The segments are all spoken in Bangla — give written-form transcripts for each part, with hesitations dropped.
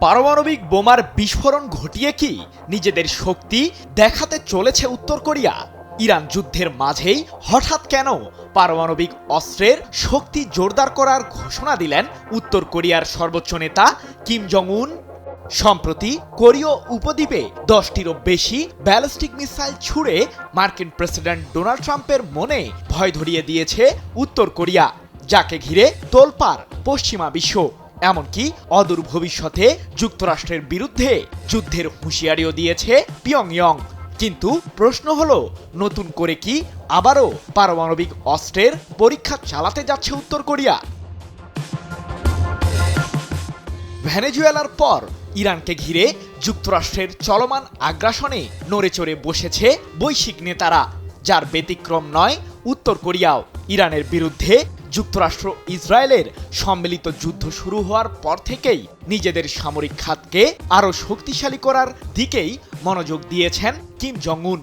পারমাণবিক বোমার বিস্ফোরণ ঘটিয়ে কি নিজেদের শক্তি দেখাতে চলেছে উত্তর কোরিয়া? ইরান যুদ্ধের মাঝেই হঠাৎ কেন পারমাণবিক অস্ত্রের শক্তি জোরদার করার ঘোষণা দিলেন উত্তর কোরিয়ার সর্বোচ্চ নেতা কিম জং উন? সম্প্রতি কোরীয় উপদ্বীপে 10টিরও বেশি ব্যালিস্টিক মিসাইল ছুড়ে মার্কিন প্রেসিডেন্ট ডোনাল্ড ট্রাম্পের মনে ভয় ধরিয়ে দিয়েছে উত্তর কোরিয়া, যাকে ঘিরে তোলপাড় পশ্চিমা বিশ্ব। এমনকি অদূর ভবিষ্যতে যুক্তরাষ্ট্রের বিরুদ্ধে যুদ্ধের হুঁশিয়ারিও দিয়েছে পিয়ংইয়ং। কিন্তু প্রশ্ন হলো, নতুন করে কি আবারও পারমাণবিক অস্ত্রের পরীক্ষা চালাতে যাচ্ছে উত্তর কোরিয়া? ভেনেজুয়েলার পর ইরানকে ঘিরে যুক্তরাষ্ট্রের চলমান আগ্রাসনে নড়েচড়ে বসেছে বৈশ্বিক নেতারা, যার ব্যতিক্রম নয় উত্তর কোরিয়াও। ইরানের বিরুদ্ধে যুক্তরাষ্ট্র ইসরায়েলের সম্মিলিত যুদ্ধ শুরু হওয়ার পর থেকেই নিজেদের সামরিক খাতকে আরও শক্তিশালী করার দিকেই মনোযোগ দিয়েছেন কিম জং উন।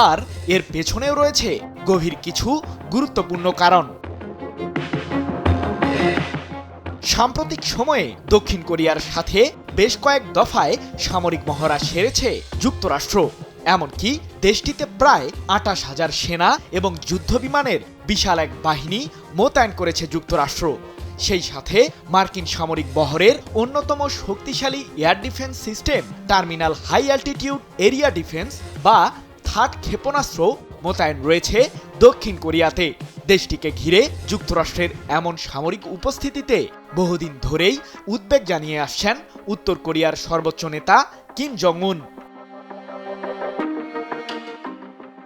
আর এর পেছনেও রয়েছে গভীর কিছু গুরুত্বপূর্ণ কারণ। সাম্প্রতিক সময়ে দক্ষিণ কোরিয়ার সাথে বেশ কয়েক দফায় সামরিক মহড়া সেরেছে যুক্তরাষ্ট্র। এমনকি দেশটিতে প্রায় 28,000 সেনা এবং যুদ্ধবিমানের বিশাল এক বাহিনী মোতায়েন করেছে যুক্তরাষ্ট্র। সেই সাথে মার্কিন সামরিক বহরের অন্যতম শক্তিশালী air defence system terminal high altitude area defence বা থার্ড ক্ষেপণাস্ত্র মোতায়েন রয়েছে দক্ষিণ কোরিয়াতে। দেশটিকে ঘিরে যুক্তরাষ্ট্রের এমন সামরিক উপস্থিতিতে বহুদিন ধরেই উদ্বেগ জানিয়ে আসছেন উত্তর কোরিয়ার সর্বোচ্চ নেতা কিম জং উন।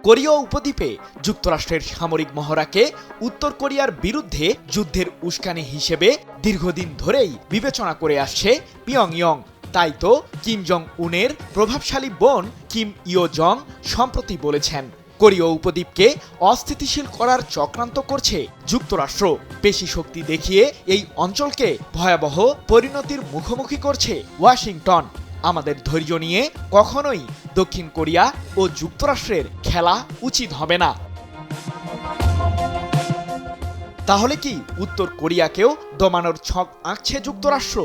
কোরীয় উপদ্বীপে যুক্তরাষ্ট্রের সামরিক মহড়াকে উত্তর কোরিয়ার বিরুদ্ধে যুদ্ধের উস্কানি হিসেবে দীর্ঘদিন ধরেই বিবেচনা করে আসছে পিয়ংইয়ং। তাই তো কিম জং উনের প্রভাবশালী বোন কিম ইয়ো জং সম্প্রতি বলেছেন, কোরীয় উপদ্বীপকে অস্থিতিশীল করার চক্রান্ত করছে যুক্তরাষ্ট্র। পেশি শক্তি দেখিয়ে এই অঞ্চলকে ভয়াবহ পরিণতির মুখোমুখি করছে ওয়াশিংটন। আমাদের ধৈর্য নিয়ে কখনোই দক্ষিণ কোরিয়া ও যুক্তরাষ্ট্রের খেলা উচিত হবে না। তাহলে কি উত্তর কোরিয়াকেও দমানোর ছক আঁকছে যুক্তরাষ্ট্র?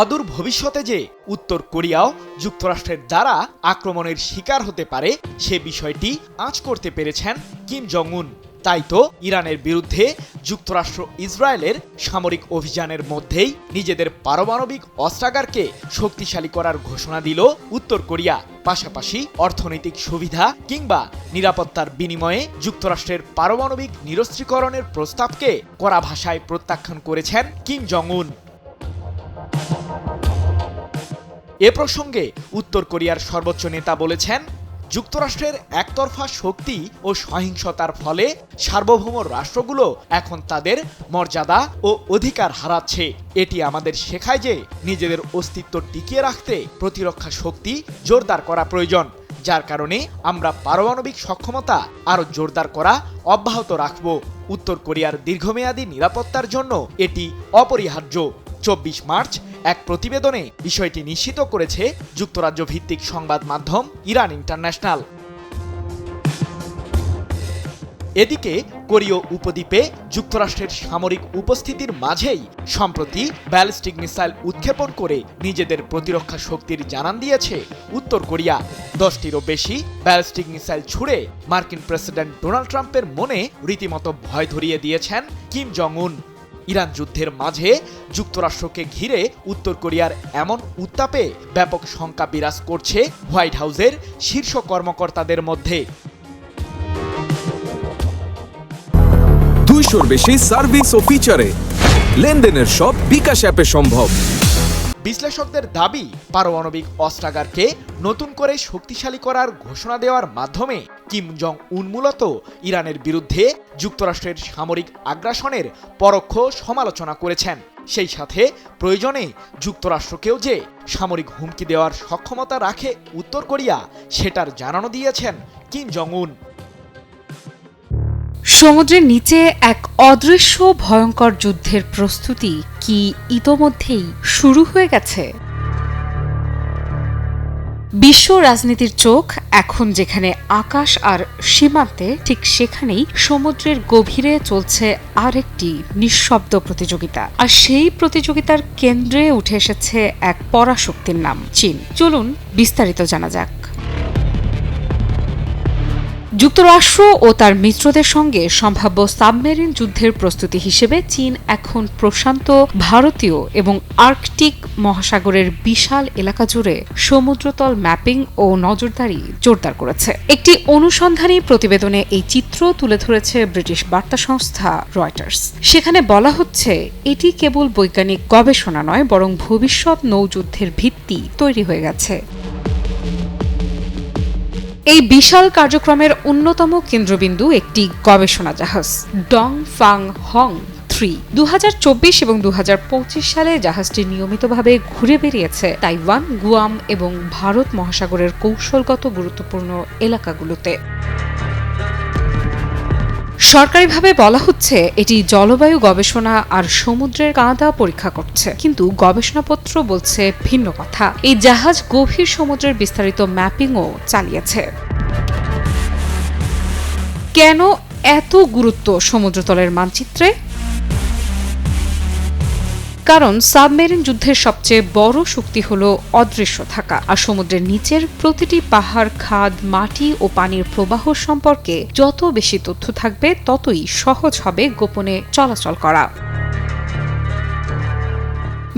অদূর ভবিষ্যতে যে উত্তর কোরিয়াও যুক্তরাষ্ট্রের দ্বারা আক্রমণের শিকার হতে পারে সে বিষয়টি আঁচ করতে পেরেছেন কিম জং উন। তাই তো ইরানের বিরুদ্ধে যুক্তরাষ্ট্র ইসরায়েলের সামরিক অভিযানের মধ্যেই নিজেদের পারমাণবিক অস্ত্রাগারকে শক্তিশালী করার ঘোষণা দিল উত্তর কোরিয়া। পাশাপাশি অর্থনৈতিক সুবিধা কিংবা নিরাপত্তার বিনিময়ে যুক্তরাষ্ট্রের পারমাণবিক নিরস্ত্রীকরণের প্রস্তাবকে কড়া ভাষায় প্রত্যাখ্যান করেছেন কিম জং উন। এ প্রসঙ্গে উত্তর কোরিয়ার সর্বোচ্চ নেতা বলেছেন, যুক্তরাষ্ট্রের একতরফা শক্তি ও সহিংসতার ফলে সার্বভৌম রাষ্ট্রগুলো এখন তাদের মর্যাদা ও অধিকার হারাচ্ছে। এটি আমাদের শেখায় যে নিজেদের অস্তিত্ব টিকিয়ে রাখতে প্রতিরক্ষা শক্তি জোরদার করা প্রয়োজন, যার কারণে আমরা পারমাণবিক সক্ষমতা আরও জোরদার করা অব্যাহত রাখব। উত্তর কোরিয়ার দীর্ঘমেয়াদী নিরাপত্তার জন্য এটি অপরিহার্য। 24 মার্চ এক প্রতিবেদনে বিষয়টি নিশ্চিত করেছে যুক্তরাজ্য ভিত্তিক সংবাদ মাধ্যম ইরান ইন্টারন্যাশনাল। এদিকে কোরীয় উপদ্বীপে যুক্তরাষ্ট্রের সামরিক উপস্থিতির মাঝেই সম্প্রতি ব্যালিস্টিক মিসাইল উৎক্ষেপণ করে নিজেদের প্রতিরক্ষা শক্তির জানান দিয়েছে উত্তর কোরিয়া। 10টিরও বেশি ব্যালিস্টিক মিসাইল ছুড়ে মার্কিন প্রেসিডেন্ট ডোনাল্ড ট্রাম্পের মনে রীতিমতো ভয় ধরিয়ে দিয়েছেন কিম জং উন। ইরান যুদ্ধের মাঝে যুক্তরাষ্ট্রকে ঘিরে উত্তর কোরিয়ার এমন উত্তাপে ব্যাপক শঙ্কা বিরাজ করছে হোয়াইট হাউসের শীর্ষ কর্মকর্তাদের মধ্যে। 200-র বেশি সার্ভিস ও ফিচারে লেনদেনের সব বিকাশ অ্যাপে সম্ভব। বিশ্লেষকদের দাবি, পারমাণবিক অস্ত্রাগারকে নতুন করে শক্তিশালী করার ঘোষণা দেওয়ার মাধ্যমে কিম জং উন মূলত ইরানের বিরুদ্ধে যুক্তরাষ্ট্রের সামরিক আগ্রাসনের পরোক্ষ সমালোচনা করেছেন। সেই সাথে প্রয়োজনে যুক্তরাষ্ট্রকেও যে সামরিক হুমকি দেওয়ার সক্ষমতা রাখে উত্তর কোরিয়া সেটার জানানো দিয়েছেন কিম জং উন। সমুদ্রের নিচে এক অদৃশ্য ভয়ঙ্কর যুদ্ধের প্রস্তুতি কি ইতোমধ্যেই শুরু হয়ে গেছে? বিশ্ব রাজনীতির চোখ এখন যেখানে আকাশ আর সীমান্তে, ঠিক সেখানেই সমুদ্রের গভীরে চলছে আরেকটি নিঃশব্দ প্রতিযোগিতা। আর সেই প্রতিযোগিতার কেন্দ্রে উঠে এসেছে এক পরাশক্তির নাম, চীন। চলুন বিস্তারিত জানা যাক। যুক্তরাষ্ট্র ও তার মিত্রদের সঙ্গে সম্ভাব্য সাবমেরিন যুদ্ধের প্রস্তুতি হিসেবে চীন এখন প্রশান্ত, ভারতীয় এবং আর্কটিক মহাসাগরের বিশাল এলাকা জুড়ে সমুদ্রতল ম্যাপিং ও নজরদারি জোরদার করেছে। একটি অনুসন্ধানী প্রতিবেদনে এই চিত্র তুলে ধরেছে ব্রিটিশ বার্তা সংস্থা রয়টার্স। সেখানে বলা হচ্ছে, এটি কেবল বৈজ্ঞানিক গবেষণা নয়, বরং ভবিষ্যৎ নৌযুদ্ধের ভিত্তি তৈরি হয়ে গেছে। এই বিশাল কার্যক্রমের অন্যতম কেন্দ্রবিন্দু একটি গবেষণা জাহাজ ডং ফাং হং 3। 2024 এবং 2025 সালে জাহাজটি নিয়মিতভাবে ঘুরে বেরিয়েছে তাইওয়ান, গুয়াম এবং ভারত মহাসাগরের কৌশলগত গুরুত্বপূর্ণ এলাকাগুলোতে। সরকারিভাবে বলা হচ্ছে এটি জলবায়ু গবেষণা আর সমুদ্রের কাঁদা পরীক্ষা করছে, কিন্তু গবেষণাপত্র বলছে ভিন্ন কথা। এই জাহাজ গভীর সমুদ্রের বিস্তারিত ম্যাপিংও চালিয়েছে। কেন এত গুরুত্ব সমুদ্রতলের মানচিত্রে? কারণ সাবমেরিন যুদ্ধের সবচেয়ে বড় শক্তি হলো অদৃশ্য থাকা, আর সমুদ্রের নিচের প্রতিটি পাহাড়, খাদ, মাটি ও পানির প্রবাহ সম্পর্কে যত বেশি তথ্য থাকবে, ততই সহজ হবে গোপনে চলাচল করা।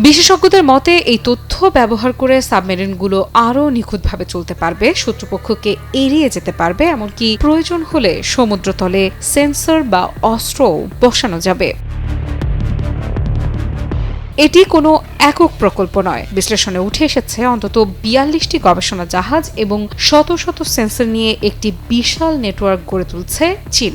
বিশেষজ্ঞদের মতে এই তথ্য ব্যবহার করে সাবমেরিনগুলো আরও নিখুঁতভাবে চলতে পারবে, শত্রুপক্ষকে এড়িয়ে যেতে পারবে, এমনকি প্রয়োজন হলে সমুদ্রতলে সেন্সর বা অস্ত্রও বসানো যাবে। এটি কোনো একক প্রকল্প নয়। বিশ্লেষণে উঠে এসেছে অন্তত 42টি গবেষণা জাহাজ এবং শত শত সেন্সর নিয়ে একটি বিশাল নেটওয়ার্ক গড়ে তুলছে চীন।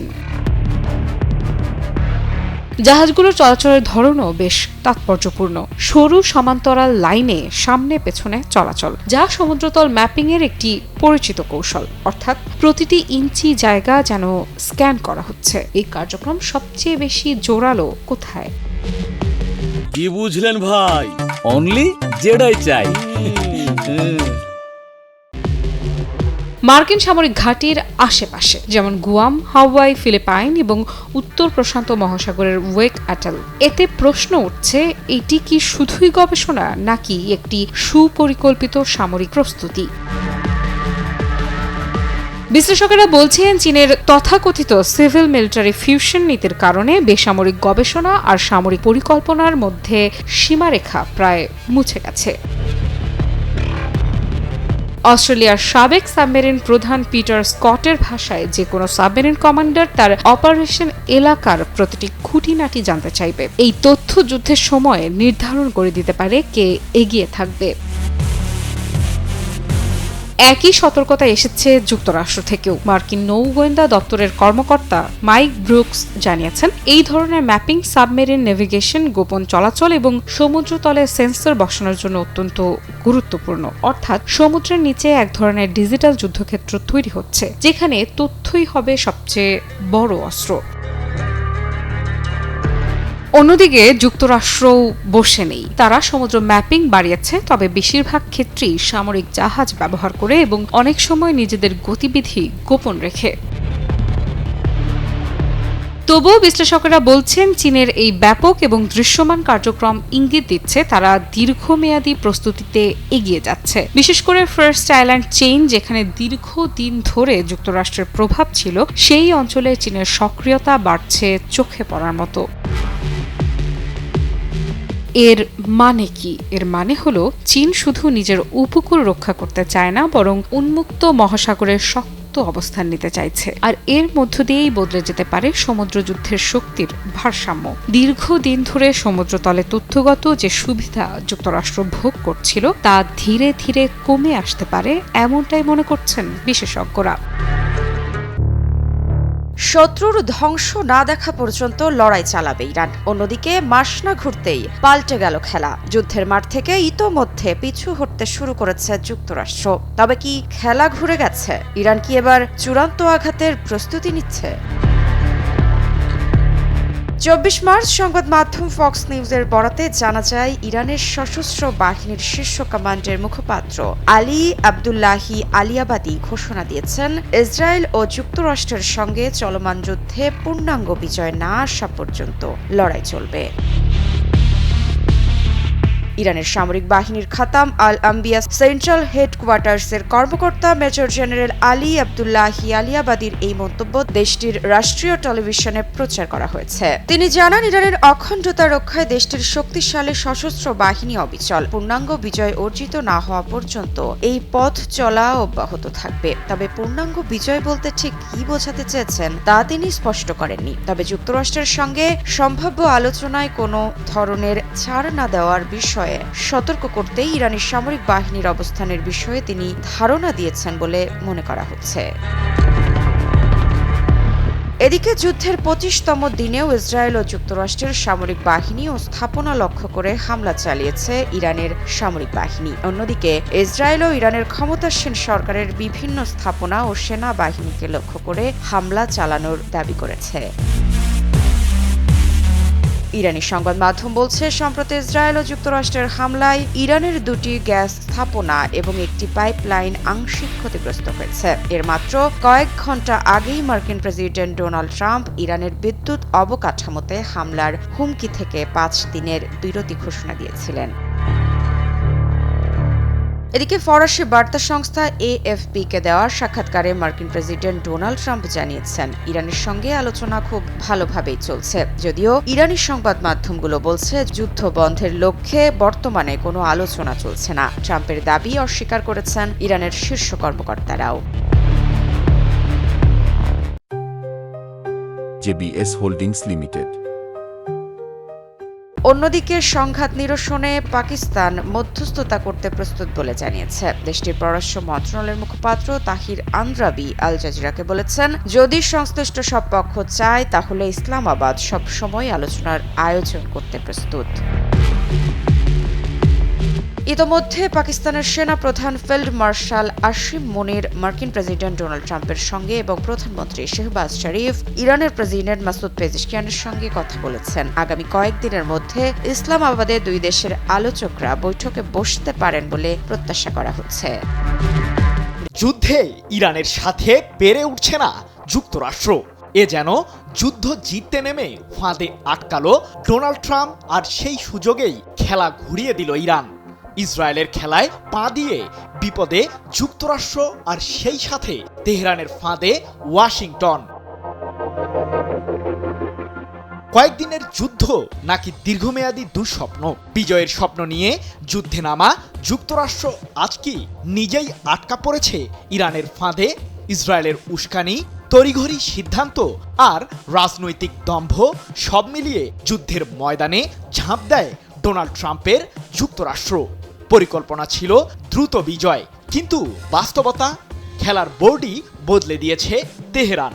জাহাজগুলোর চলাচলের ধরনও বেশ তাৎপর্যপূর্ণ। সরু সমান্তরাল লাইনে সামনে পেছনে চলাচল, যা সমুদ্রতল ম্যাপিং এর একটি পরিচিত কৌশল। অর্থাৎ প্রতিটি ইঞ্চি জায়গা যেন স্ক্যান করা হচ্ছে। এই কার্যক্রম সবচেয়ে বেশি জোরালো কোথায়? কি বুঝলেন ভাই? অনলি যেটাই চাই। মার্কিন সামরিক ঘাঁটির আশেপাশে, যেমন গুয়াম, হাওয়াই, ফিলিপাইন এবং উত্তর প্রশান্ত মহাসাগরের ওয়েক অ্যাটল। এতে প্রশ্ন উঠছে, এটি কি শুধুই গবেষণা নাকি একটি সুপরিকল্পিত সামরিক প্রস্তুতি? বিশ্লেষকেরা বলছেন, চীনের তথাকথিত সিভিল মিলিটারি ফিউশন নীতির কারণে বেসামরিক গবেষণা আর সামরিক পরিকল্পনার মধ্যে সীমারেখা প্রায় মুছে গেছে। অস্ট্রেলিয়ার সাবেক সাবমেরিন প্রধান পিটার স্কটের ভাষায়, যে কোনো সাবমেরিন কমান্ডার তার অপারেশন এলাকার প্রতিটি খুঁটিনাটি জানতে চাইবে। এই তথ্য যুদ্ধের সময় নির্ধারণ করে দিতে পারে কে এগিয়ে থাকবে। একই সতর্কতা এসেছে যুক্তরাষ্ট্র থেকেও। মার্কিন নৌ গোয়েন্দা দপ্তরের কর্মকর্তা মাইক ব্রুকস জানিয়েছেন, এই ধরনের ম্যাপিং সাবমেরিন নেভিগেশন, গোপন চলাচল এবং সমুদ্রতলে সেন্সর বসানোর জন্য অত্যন্ত গুরুত্বপূর্ণ। অর্থাৎ সমুদ্রের নিচে এক ধরনের ডিজিটাল যুদ্ধক্ষেত্র তৈরি হচ্ছে, যেখানে তথ্যই হবে সবচেয়ে বড় অস্ত্র। অন্যদিকে যুক্তরাষ্ট্রও বসে নেই। তারা সমুদ্র ম্যাপিং বাড়িয়েছে, তবে বেশিরভাগ ক্ষেত্রেই সামরিক জাহাজ ব্যবহার করে এবং অনেক সময় নিজেদের গতিবিধি গোপন রেখে। তবুও বিশ্লেষকেরা বলছেন, চীনের এই ব্যাপক এবং দৃশ্যমান কার্যক্রম ইঙ্গিত দিচ্ছে তারা দীর্ঘমেয়াদী প্রস্তুতিতে এগিয়ে যাচ্ছে। বিশেষ করে ফার্স্ট আইল্যান্ড চেইন, যেখানে দীর্ঘদিন ধরে যুক্তরাষ্ট্রের প্রভাব ছিল, সেই অঞ্চলে চীনের সক্রিয়তা বাড়ছে চোখে পড়ার মতো। এর মানে কি? এর মানে হলো, চীন শুধু নিজের উপকূল রক্ষা করতে চায় না, বরং উন্মুক্ত মহাসাগরের শক্ত অবস্থান নিতে চাইছে। আর এর মধ্য দিয়েই বদলে যেতে পারে সমুদ্র যুদ্ধের শক্তির ভারসাম্য। দীর্ঘদিন ধরে সমুদ্রতলে তথ্যগত যে সুবিধা যুক্তরাষ্ট্র ভোগ করছিল, তা ধীরে ধীরে কমে আসতে পারে, এমনটাই মনে করছেন বিশেষজ্ঞরা। শত্রুর ধ্বংস না দেখা পর্যন্ত লড়াই চালাবে ইরান। অন্যদিকে মাস না ঘুরতেই পাল্টে গেল খেলা। যুদ্ধের মাঠ থেকে ইতোমধ্যে পিছু হটতে শুরু করেছে যুক্তরাষ্ট্র। তবে কি খেলা ঘুরে গেছে? ইরান কি এবার চূড়ান্ত আঘাতের প্রস্তুতি নিচ্ছে? 24 মার্চ সংবাদ মাধ্যম ফক্স নিউজের বরাতে জানা যায় ইরানের সশস্ত্র বাহিনীর শীর্ষ কমান্ডের মুখপাত্র আলী আবদুল্লাহি আলিয়াবাদী ঘোষণা দিয়েছেন ইসরায়েল ও যুক্তরাষ্ট্রের সঙ্গে চলমান যুদ্ধে পূর্ণাঙ্গ বিজয় না আসা পর্যন্ত লড়াই চলবে। ইরানের সামরিক বাহিনীর খাতাম আল আম্বিয়া সেন্ট্রাল হেডকোয়ার্টার্সের কর্মকর্তা মেজর জেনারেল আলী আবদুল্লাহি আলিয়াবাদীর এই মন্তব্য দেশটির রাষ্ট্রীয় টেলিভিশনে প্রচার করা হয়েছে। তিনি জানান, ইরানের অখণ্ডতা রক্ষায় দেশটির শক্তিশালী সশস্ত্র বাহিনী অবিচল। পূর্ণাঙ্গ বিজয় অর্জিত না হওয়া পর্যন্ত এই পথ চলা অব্যাহত থাকবে। তবে পূর্ণাঙ্গ বিজয় বলতে ঠিক কি বোঝাতে চেয়েছেন তা তিনি স্পষ্ট করেননি। তবে যুক্তরাষ্ট্রের সঙ্গে সম্ভাব্য আলোচনায় কোনো ধরনের ছাড় না দেওয়ার বিষয়ে সতর্ক করতেই ইরানের সামরিক বাহিনীর অবস্থানের বিষয়ে তিনি ধারণা দিয়েছেন বলে মনে করা হচ্ছে। এদিকে যুদ্ধের 25তম দিনেও ইসরায়েল ও যুক্তরাষ্ট্রের সামরিক বাহিনী ও স্থাপনা লক্ষ্য করে হামলা চালিয়েছে ইরানের সামরিক বাহিনী। অন্যদিকে ইসরায়েল ও ইরানের ক্ষমতাসীন সরকারের বিভিন্ন স্থাপনা ও সেনাবাহিনীকে লক্ষ্য করে হামলা চালানোর দাবি করেছে। ইরানি সংবাদ মাধ্যম বলছে, সম্প্রতি ইসরায়েল ও যুক্তরাষ্ট্রের হামলায় ইরানের দুটি গ্যাস স্থাপনা এবং একটি পাইপলাইন আংশিক ক্ষতিগ্রস্ত হয়েছে। এর মাত্র কয়েক ঘন্টা আগেই মার্কিন প্রেসিডেন্ট ডোনাল্ড ট্রাম্প ইরানের বিদ্যুৎ অবকাঠামোতে হামলার হুমকি থেকে 5 দিনের বিরতি ঘোষণা দিয়েছিলেন। এদিকে ফরাসি বার্তা সংস্থা AFP-কে দেওয়া সাক্ষাৎকারে মার্কিন প্রেসিডেন্ট ডোনাল্ড ট্রাম্প জানিয়েছেন, ইরানের সঙ্গে আলোচনা খুব ভালোভাবেই চলছে। যদিও ইরানি সংবাদ মাধ্যমগুলো বলছে যুদ্ধ বন্ধের লক্ষ্যে বর্তমানে কোনো আলোচনা চলছে না। ট্রাম্পের দাবি অস্বীকার করেছেন ইরানের শীর্ষ কর্মকর্তারাও। JBS holdings limited. অন্যদিকে সংঘাত নিরসনে পাকিস্তান মধ্যস্থতা করতে প্রস্তুত বলে জানিয়েছে। দেশটির পররাষ্ট্র মন্ত্রণালয়ের মুখপাত্র তাহির আন্দ্রাবি আল জাজিরাকে বলেছেন, যদি সংশ্লিষ্ট সব পক্ষ চায় তাহলে ইসলামাবাদ সব সময় আলোচনার আয়োজন করতে প্রস্তুত। ইতোমধ্যে পাকিস্তানের সেনা প্রধান ফিল্ড মার্শাল আসিম মুনির মার্কিন প্রেসিডেন্ট ডোনাল্ড ট্রাম্পের সঙ্গে এবং প্রধানমন্ত্রী শেহবাজ শরীফ ইরানের প্রেসিডেন্ট মাসুদ পেজিশকিয়ানের সঙ্গে কথা বলেছেন। আগামী কয়েকদিনের মধ্যে ইসলামাবাদে দুই দেশের আলোচকরা বৈঠকে বসতে পারেন বলে প্রত্যাশা করা হচ্ছে। যুদ্ধে ইরানের সাথে পেরে উঠছে না যুক্তরাষ্ট্র। এ যেন যুদ্ধ জিততে নেমে ফাঁদে আটকালো ডোনাল্ড ট্রাম্প, আর সেই সুযোগেই খেলা ঘুরিয়ে দিল ইরান। ইসরায়েলের খেলায় পা দিয়ে বিপদে যুক্তরাষ্ট্র, আর সেই সাথে তেহরানের ফাঁদে ওয়াশিংটন। কয়েকদিনের যুদ্ধ নাকি দীর্ঘমেয়াদী দুঃস্বপ্ন? বিজয়ের স্বপ্ন নিয়ে যুদ্ধে নামা যুক্তরাষ্ট্র আজ কি নিজেই আটকা পড়েছে ইরানের ফাঁদে? ইসরায়েলের উস্কানি, তড়িঘড়ি সিদ্ধান্ত আর রাজনৈতিক দম্ভ সব মিলিয়ে যুদ্ধের ময়দানে ঝাঁপ দেয় ডোনাল্ড ট্রাম্পের যুক্তরাষ্ট্র। পরিকল্পনা ছিল দ্রুত বিজয়, কিন্তু বাস্তবতা, খেলার বোর্ডই বদলে দিয়েছে তেহরান।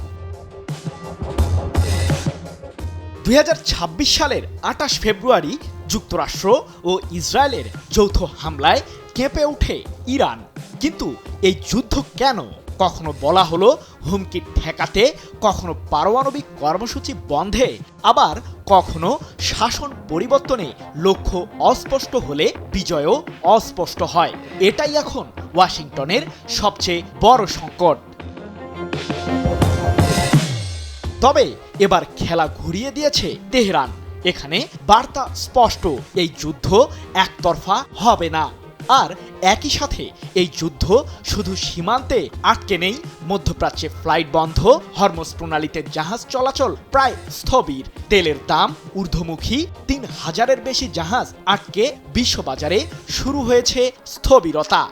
2026 সালের 28 ফেব্রুয়ারি যুক্তরাষ্ট্র ও ইসরায়েলের যৌথ হামলায় কেঁপে ওঠে ইরান। কিন্তু এই যুদ্ধ কেন? কখনো বলা হলো হুমকি ঠেকাতে, কখনো পারমাণবিক কর্মসূচি বন্ধে, আবার কখনো শাসন পরিবর্তনে। লক্ষ্য অস্পষ্ট হলে বিজয়ও অস্পষ্ট হয়। এটাই এখন ওয়াশিংটনের সবচেয়ে বড় সংকট। তবে এবার খেলা ঘুরিয়ে দিয়েছে তেহরান। এখানে বার্তা স্পষ্ট, এই যুদ্ধ একতরফা হবে না। আর একই সাথে এই যুদ্ধ শুধু সীমান্তে আটকে নেই। মধ্যপ্রাচ্যে ফ্লাইট বন্ধ, হরমুজ প্রণালীতে জাহাজ চলাচল প্রায় স্থবির, তেলের দাম ঊর্ধ্বমুখী, 3000-এর বেশি জাহাজ আটকে, বিশ্ববাজারে শুরু হয়েছে স্থবিরতা।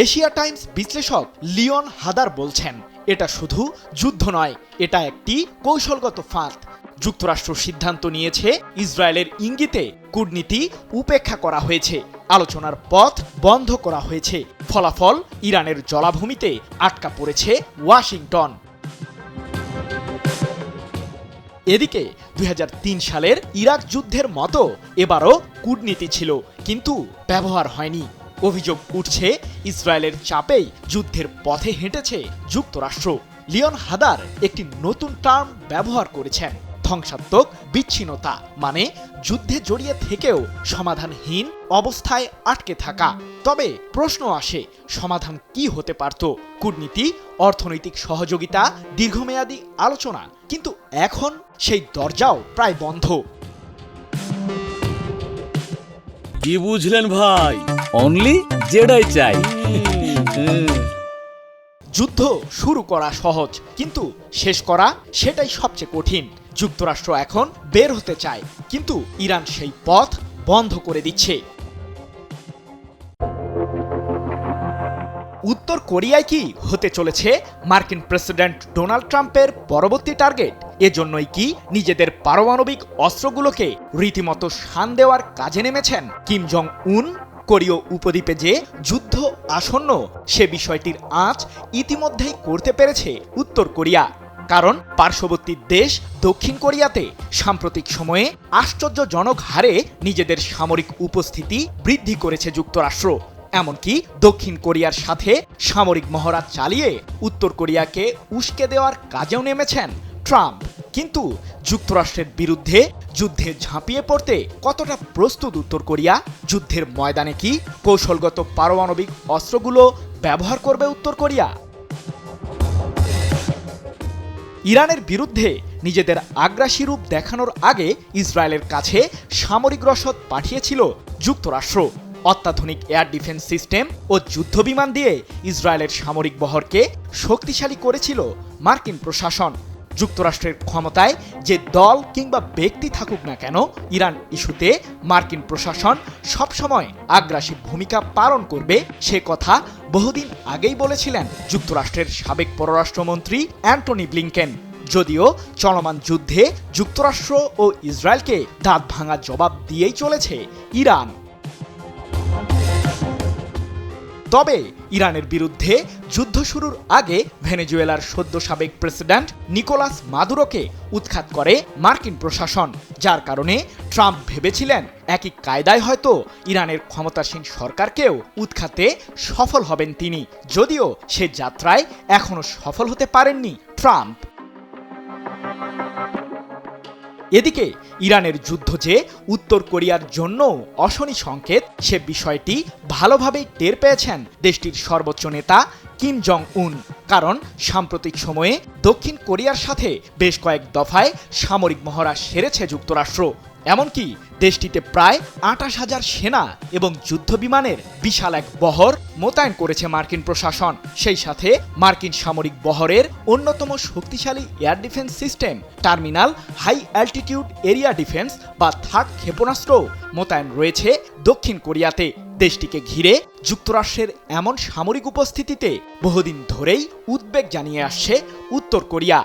এশিয়া টাইমস বিশ্লেষক লিওন হাদার বলছেন, এটা শুধু যুদ্ধ নয়, এটা একটি কৌশলগত ফাঁদ। যুক্তরাষ্ট্র সিদ্ধান্ত নিয়েছে ইসরায়েলের ইঙ্গিতে কূটনীতি উপেক্ষা করা হয়েছে, আলোচনার পথ বন্ধ করা হয়েছে। ফলাফল, ইরানের জলাভূমিতে আটকা পড়েছে ওয়াশিংটন। এদিকে 2003 সালের ইরাক যুদ্ধের মতো এবারও কূটনীতি ছিল, কিন্তু ব্যবহার হয়নি। অভিযোগ উঠছে ইসরায়েলের চাপেই যুদ্ধের পথে হেঁটেছে যুক্তরাষ্ট্র। লিওন হাদার একটি নতুন টার্ম ব্যবহার করেছেন, ধ্বংসাত্মক বিচ্ছিন্নতা, মানে যুদ্ধে জড়িয়ে থেকেও সমাধানহীন অবস্থায় আটকে থাকা। তবে প্রশ্ন আসে, সমাধান কি হতে পারত? কূটনীতি, অর্থনৈতিক সহযোগিতা, দীর্ঘমেয়াদী আলোচনা, কিন্তু এখন সেই দরজাও প্রায় বন্ধ। কি বুঝলেন ভাই? অনলি যেটাই চাই। যুদ্ধ শুরু করা সহজ, কিন্তু শেষ করা সেটাই সবচেয়ে কঠিন। যুক্তরাষ্ট্র এখন বের হতে চায়, কিন্তু ইরান সেই পথ বন্ধ করে দিচ্ছে। উত্তর কোরিয়ায় কি হতে চলেছে মার্কিন প্রেসিডেন্ট ডোনাল্ড ট্রাম্পের পরবর্তী টার্গেট? এজন্যই কি নিজেদের পারমাণবিক অস্ত্রগুলোকে রীতিমতো শান দেওয়ার কাজে নেমেছেন কিম জং উন? কোরীয় উপদ্বীপে যে যুদ্ধ আসন্ন, সে বিষয়টির আঁচ ইতিমধ্যেই করতে পেরেছে উত্তর কোরিয়া। কারণ পার্শ্ববর্তী দেশ দক্ষিণ কোরিয়াতে সাম্প্রতিক সময়ে আশ্চর্যজনক হারে নিজেদের সামরিক উপস্থিতি বৃদ্ধি করেছে যুক্তরাষ্ট্র। এমনকি দক্ষিণ কোরিয়ার সাথে সামরিক মহড়া চালিয়ে উত্তর কোরিয়াকে উস্কে দেওয়ার কাজেও নেমেছেন ট্রাম্প। কিন্তু যুক্তরাষ্ট্রের বিরুদ্ধে যুদ্ধে ঝাঁপিয়ে পড়তে কতটা প্রস্তুত উত্তর কোরিয়া? যুদ্ধের ময়দানে কি কৌশলগত পারমাণবিক অস্ত্রগুলো ব্যবহার করবে উত্তর কোরিয়া? ইরানের বিরুদ্ধে নিজেদের আগ্রাসী রূপ দেখানোর আগে ইসরায়েলের কাছে সামরিক রসদ পাঠিয়েছিল যুক্তরাষ্ট্র। অত্যাধুনিক এয়ার ডিফেন্স সিস্টেম ও যুদ্ধবিমান দিয়ে ইসরায়েলের সামরিক বহরকে শক্তিশালী করেছিল মার্কিন প্রশাসন। যুক্তরাষ্ট্রের ক্ষমতায় যে দল কিংবা ব্যক্তি থাকুক না কেন, ইরান ইস্যুতে মার্কিন প্রশাসন সবসময় আগ্রাসী ভূমিকা পালন করবে, সে কথা বহুদিন আগেই বলেছিলেন যুক্তরাষ্ট্রের সাবেক পররাষ্ট্রমন্ত্রী অ্যান্টনি ব্লিংকেন। যদিও চলমান যুদ্ধে যুক্তরাষ্ট্র ও ইসরায়েলকে দাঁত ভাঙা জবাব দিয়েই চলেছে ইরান। তবে ইরানের বিরুদ্ধে যুদ্ধ শুরুর আগে ভেনেজুয়েলার সদ্য সাবেক প্রেসিডেন্ট নিকোলাস মাদুরোকে উৎখাত করে মার্কিন প্রশাসন, যার কারণে ট্রাম্প ভেবেছিলেন একই কায়দায় হয়তো ইরানের ক্ষমতাসীন সরকারকেও উৎখাতে সফল হবেন তিনি। যদিও সে যাত্রায় এখনো সফল হতে পারেননি ট্রাম্প। এদিকে ইরানের যুদ্ধ যে উত্তর কোরিয়ার জন্য অশনি সংকেত, সে বিষয়টি ভালোভাবেই টের পেয়েছেন দেশটির সর্বোচ্চ নেতা কিম জং উন। কারণ সাম্প্রতিক সময়ে দক্ষিণ কোরিয়ার সাথে বেশ কয়েক দফায় সামরিক মহড়া সেরেছে যুক্তরাষ্ট্র। এমনকি দেশটিতে প্রায় ২৮,০০০ সেনা এবং যুদ্ধবিমানের বিশাল এক বহর মোতায়েন করেছে মার্কিন প্রশাসন। সেই সাথে মার্কিন সামরিক বহরের অন্যতম শক্তিশালী air defence system terminal high altitude area defence বা থার্ড ক্ষেপণাস্ত্র মোতায়েন রয়েছে দক্ষিণ কোরিয়াতে। দেশটিকে ঘিরে যুক্তরাষ্ট্রের এমন সামরিক উপস্থিতিতে বহুদিন ধরেই উদ্বেগ জানিয়ে আসছে উত্তর কোরিয়া।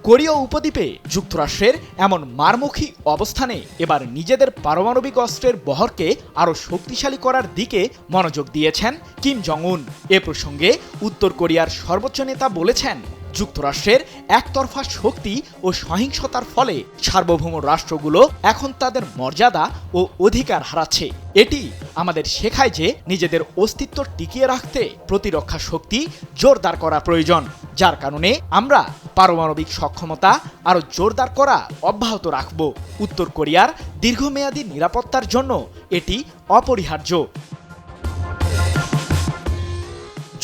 কোরীয় উপদ্বীপে যুক্তরাষ্ট্রের এমন মারমুখী অবস্থানে এবার নিজেদের পারমাণবিক অস্ত্রের বহরকে আরও শক্তিশালী করার দিকে মনোযোগ দিয়েছেন কিম জং উন। এ প্রসঙ্গে উত্তর কোরিয়ার সর্বোচ্চ নেতা বলেছেন, যুক্তরাষ্ট্রের একতরফা শক্তি ও সহিংসতার ফলে সার্বভৌম রাষ্ট্রগুলো এখন তাদের মর্যাদা ও অধিকার হারাচ্ছে। এটি আমাদের শেখায় যে নিজেদের অস্তিত্ব টিকিয়ে রাখতে প্রতিরক্ষা শক্তি জোরদার করা প্রয়োজন, যার কারণে আমরা পারমাণবিক সক্ষমতা আরও জোরদার করা অব্যাহত রাখব। উত্তর কোরিয়ার দীর্ঘমেয়াদী নিরাপত্তার জন্য এটি অপরিহার্য।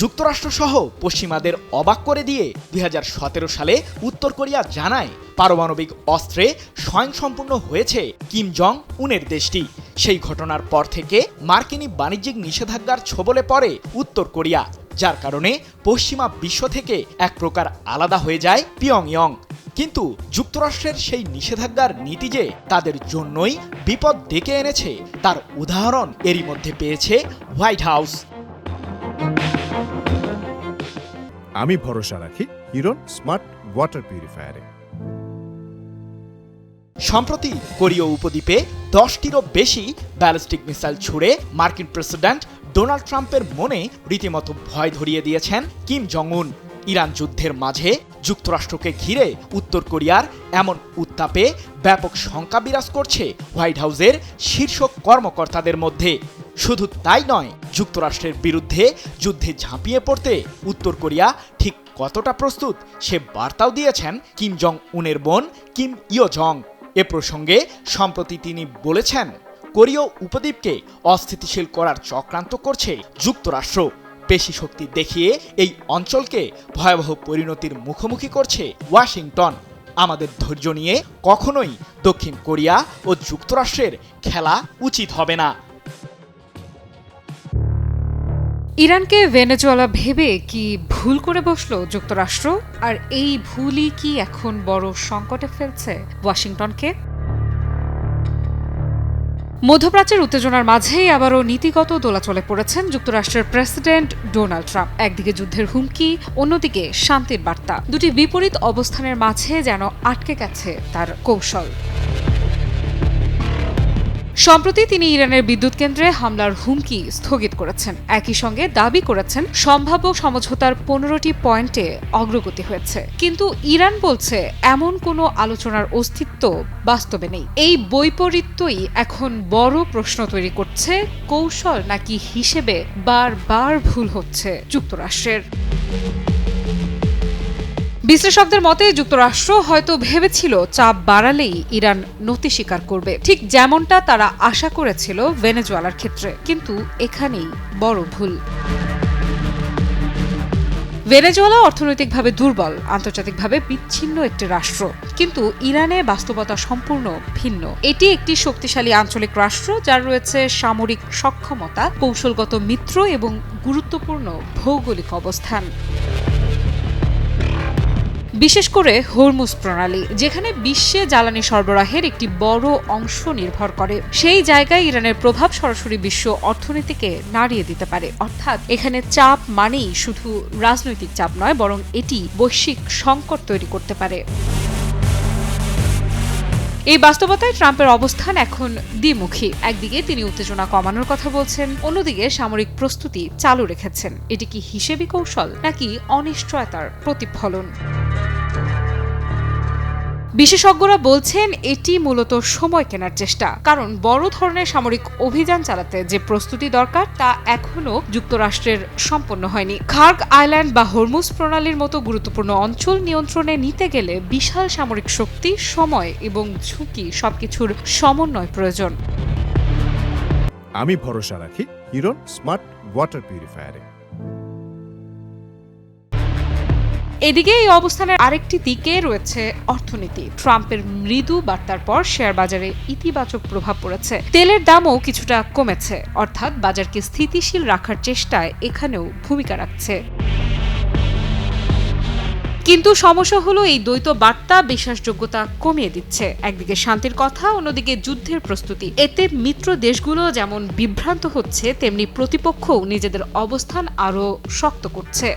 যুক্তরাষ্ট্রসহ পশ্চিমাদের অবাক করে দিয়ে ২০১৭ সালে উত্তর কোরিয়া জানায় পারমাণবিক অস্ত্রে স্বয়ংসম্পূর্ণ হয়েছে কিম জং উনের দেশটি। সেই ঘটনার পর থেকে মার্কিনী বাণিজ্যিক নিষেধাজ্ঞার ছোবলে পড়ে উত্তর কোরিয়া, যার কারণে পশ্চিমা বিশ্ব থেকে এক প্রকার আলাদা হয়ে যায় পিয়ংইয়ং। কিন্তু যুক্তরাষ্ট্রের সেই নিষেধাজ্ঞার নীতি যে তাদের জন্যই বিপদ ডেকে এনেছে, তার উদাহরণ এরই মধ্যে পেয়েছে হোয়াইট হাউস। আমি ভরসা রাখি হিরন স্মার্ট ওয়াটার পিউরিফায়ারে। সম্প্রতি কোরীয় উপদ্বীপে 10টিরও বেশি ব্যালিস্টিক মিসাইল ছুড়ে মার্কিন প্রেসিডেন্ট ডোনাল্ড ট্রাম্পের মনে রীতিমতো ভয় ধরিয়ে দিয়েছেন কিম জং উন। ইরান যুদ্ধের মাঝে যুক্তরাষ্ট্রকে ঘিরে উত্তর কোরিয়ার এমন উত্তাপে ব্যাপক শঙ্কা বিরাজ করছে হোয়াইট হাউসের শীর্ষ কর্মকর্তাদের মধ্যে। শুধু তাই নয়, যুক্তরাষ্ট্রের বিরুদ্ধে যুদ্ধে ঝাঁপিয়ে পড়তে উত্তর কোরিয়া ঠিক কতটা প্রস্তুত সে বার্তাও দিয়েছেন কিম জং উনের বোন কিম ইয়ো জং। এ প্রসঙ্গে সম্প্রতি তিনি বলেছেন, কোরীয় উপদ্বীপকে অস্থিতিশীল করার চক্রান্ত করছে যুক্তরাষ্ট্র। পেশি শক্তি দেখিয়ে এই অঞ্চলকে ভয়াবহ পরিণতির মুখোমুখি করছে ওয়াশিংটন। আমাদের ধৈর্য নিয়ে কখনোই দক্ষিণ কোরিয়া ও যুক্তরাষ্ট্রের খেলা উচিত হবে না। ইরানকে ভেনেজুয়েলা ভেবে কি ভুল করে বসলো যুক্তরাষ্ট্র? আর এই ভুলই কি এখন বড় সংকটে ফেলছে ওয়াশিংটনকে? মধ্যপ্রাচ্যের উত্তেজনার মাঝেই আবারও নীতিগত দোলাচলে পড়েছেন যুক্তরাষ্ট্রের প্রেসিডেন্ট ডোনাল্ড ট্রাম্প। একদিকে যুদ্ধের হুমকি, অন্যদিকে শান্তির বার্তা। দুটি বিপরীত অবস্থানের মাঝে যেন আটকে গেছে তার কৌশল। সম্প্রতি তিনি ইরানের বিদ্যুৎ কেন্দ্রে হামলার হুমকি স্থগিত করেছেন। একই সঙ্গে দাবি করেছেন সম্ভাব্য সমঝোতার 15টি পয়েন্টে অগ্রগতি হয়েছে। কিন্তু ইরান বলছে এমন কোনো আলোচনার অস্তিত্ব বাস্তবে নেই। এই বৈপরীত্যই এখন বড় প্রশ্ন তৈরি করছে, কৌশল নাকি হিসেবে বারবার ভুল হচ্ছে যুক্তরাষ্ট্রের। বিশ্লেষকদের মতে যুক্তরাষ্ট্র হয়তো ভেবেছিল চাপ বাড়ালেই ইরান নতি স্বীকার করবে, ঠিক যেমনটা তারা আশা করেছিল ভেনেজুয়েলার ক্ষেত্রে। কিন্তু এখানেই বড় ভুল। ভেনেজুয়েলা অর্থনৈতিকভাবে দুর্বল, আন্তর্জাতিকভাবে বিচ্ছিন্ন একটি রাষ্ট্র। কিন্তু ইরানে বাস্তবতা সম্পূর্ণ ভিন্ন। এটি একটি শক্তিশালী আঞ্চলিক রাষ্ট্র যার রয়েছে সামরিক সক্ষমতা, কৌশলগত মিত্র এবং গুরুত্বপূর্ণ ভৌগোলিক অবস্থান। বিশেষ করে হরমুজ প্রণালী, যেখানে বিশ্বে জ্বালানি সরবরাহের একটি বড় অংশ নির্ভর করে, সেই জায়গায় ইরানের প্রভাব সরাসরি বিশ্ব অর্থনীতিকে নাড়িয়ে দিতে পারে। অর্থাৎ এখানে চাপ মানেই শুধু রাজনৈতিক চাপ নয়, বরং এটি বৈশ্বিক সংকট তৈরি করতে পারে। এই বাস্তবতায় ট্রাম্পের অবস্থান এখন দ্বিমুখী। একদিকে তিনি উত্তেজনা কমানোর কথা বলছেন, অন্যদিকে সামরিক প্রস্তুতি চালু রেখেছেন। এটি কি হিসেবি কৌশল নাকি অনিশ্চয়তার প্রতিফলন? বিশেষজ্ঞরা বলছেন এটি মূলত সময় কেনার চেষ্টা। কারণ বড় ধরনের সামরিক অভিযান চালাতে যে প্রস্তুতি দরকার তা এখনো যুক্তরাষ্ট্রের সম্পন্ন হয়নি। খার্গ আইল্যান্ড বা হরমুজ প্রণালীর মতো গুরুত্বপূর্ণ অঞ্চল নিয়ন্ত্রণে নিতে গেলে বিশাল সামরিক শক্তি, সময় এবং ঝুঁকি সবকিছুর সমন্বয় প্রয়োজন। আমি ভরসা রাখি হিরন স্মার্ট ওয়াটার পিউরিফায়ারে। এদিকে এই অবস্থানের আরেকটি দিকে রয়েছে অর্থনীতি। ট্রাম্পের মৃদু বার্তার পর শেয়ার বাজারে ইতিবাচক প্রভাব পড়েছে। তেলের দামও কিছুটা কমেছে, অর্থাৎ বাজারকে স্থিতিশীল রাখার চেষ্টায় এখানেও ভূমিকা রাখছে। কিন্তু সমস্যা হলো এই দ্বৈত বার্তা বিশ্বাসযোগ্যতা কমিয়ে দিচ্ছে। একদিকে শান্তির কথা, অন্যদিকে যুদ্ধের প্রস্তুতি। এতে মিত্র দেশগুলো যেমন বিভ্রান্ত হচ্ছে, তেমনি প্রতিপক্ষও নিজেদের অবস্থান আরও শক্ত করছে।